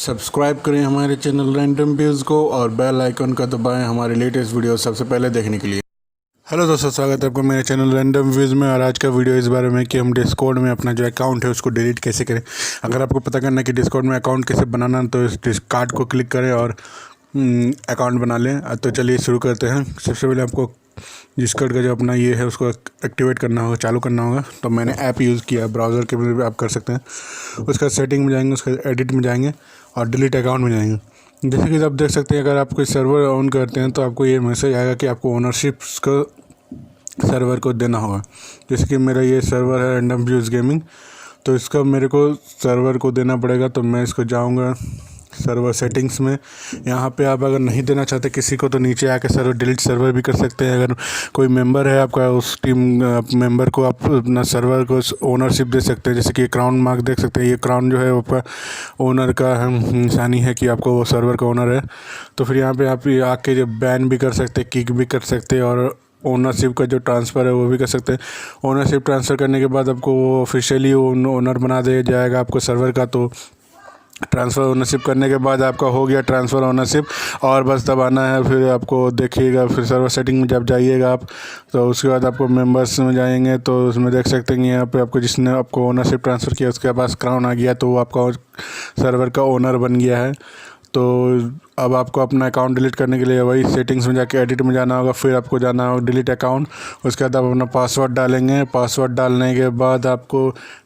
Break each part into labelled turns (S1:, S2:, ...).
S1: Subscribe करें हमारे channel random views को और बेल आइकन का दबाएं हमारे लेटेस्ट वीडियो सबसे पहले देखने के लिए। हेलो दोस्तों, स्वागत है आपको मेरे चैनल रैंडम व्यूज़ में। और आज का वीडियो इस बारे में कि हम डिस्कॉर्ड में अपना जो अकाउंट है उसको डिलीट कैसे करें। अगर आपको पता करना है कि डिस्कॉर्ड में अकाउंट कैसे बनाना तो इस कार्ड को क्लिक करें और अकाउंट बना लें। तो चलिए शुरू करते हैं। सबसे पहले आपको डिस्कॉर्ड का जो अपना ये है उसको एक्टिवेट करना होगा, चालू करना होगा। तो मैंने ऐप यूज़ किया, ब्राउज़र के भी आप कर सकते हैं। उसका सेटिंग में जाएंगे, उसका एडिट में जाएंगे और डिलीट अकाउंट में जाएंगे। जैसे कि आप देख सकते हैं, अगर आप कोई सर्वर ऑन करते हैं तो आपको ये मैसेज आएगा कि आपको ओनरशिप को सर्वर को देना होगा। जैसे कि मेरा ये सर्वर है रैंडम व्यूज़ गेमिंग, तो इसका मेरे को सर्वर को देना पड़ेगा। तो मैं इसको जाऊंगा सर्वर सेटिंग्स में। यहाँ पे आप अगर नहीं देना चाहते किसी को तो नीचे आके सर्वर डिलीट सर्वर भी कर सकते हैं। अगर कोई मेंबर है आपका, उस टीम मेंबर को आप अपना सर्वर को ओनरशिप दे सकते हैं। जैसे कि क्राउन मार्क देख सकते हैं, ये क्राउन जो है आपका ओनर का निशानी है कि आपको वो सर्वर का ओनर है। तो फिर यहाँ पे आप आके जो बैन भी कर सकते हैं, किक भी कर सकते हैं और ओनरशिप का जो ट्रांसफ़र है वो भी कर सकते हैं। ओनरशिप ट्रांसफ़र करने के बाद आपको वो ऑफिशियली ओनर बना दिया जाएगा आपको सर्वर का। तो ट्रांसफ़र ओनरशिप करने के बाद आपका हो गया ट्रांसफ़र ओनरशिप, और बस दबाना है। फिर आपको देखिएगा, फिर सर्वर सेटिंग में जब जाइएगा आप तो उसके बाद आपको मेंबर्स में जाएंगे तो उसमें देख सकते हैं यहाँ पे आपको जिसने आपको ओनरशिप ट्रांसफ़र किया उसके पास क्राउन आ गया, तो वो आपका सर्वर का ओनर बन गया है। तो अब आपको अपना अकाउंट डिलीट करने के लिए वही सेटिंग्स में जाके एडिट में जाना होगा। फिर आपको जाना होगा डिलीट अकाउंट। उसके बाद आप अपना पासवर्ड डालेंगे। पासवर्ड डालने के बाद आपको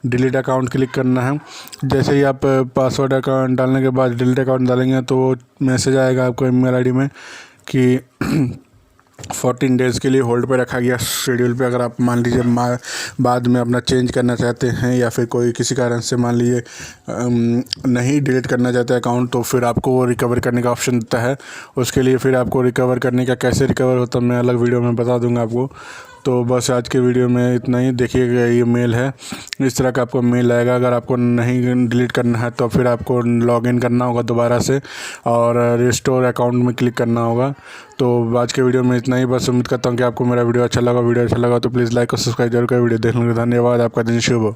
S1: डिलीट अकाउंट क्लिक करना है। जैसे ही आप पासवर्ड अकाउंट डालने के बाद डिलीट अकाउंट डालेंगे तो मैसेज आएगा आपको ईमेल आईडी में कि 14 डेज़ के लिए होल्ड पे रखा गया शेड्यूल पे। अगर आप मान लीजिए बाद में अपना चेंज करना चाहते हैं या फिर कोई किसी कारण से मान लीजिए नहीं डिलीट करना चाहते अकाउंट, तो फिर आपको वो रिकवर करने का ऑप्शन देता है। उसके लिए फिर आपको रिकवर करने का कैसे रिकवर होता है मैं अलग वीडियो में बता दूंगा आपको। तो बस आज के वीडियो में इतना ही। देखिएगा ये मेल है, इस तरह का आपको मेल आएगा। अगर आपको नहीं डिलीट करना है तो फिर आपको लॉगिन करना होगा दोबारा से और रिस्टोर अकाउंट में क्लिक करना होगा। तो आज के वीडियो में इतना ही। बस उम्मीद करता हूँ कि आपको मेरा वीडियो अच्छा लगा। वीडियो अच्छा लगा तो प्लीज़ लाइक और सब्सक्राइब जरूर करें। वीडियो देखने के लिए धन्यवाद। आपका दिन शुभ हो।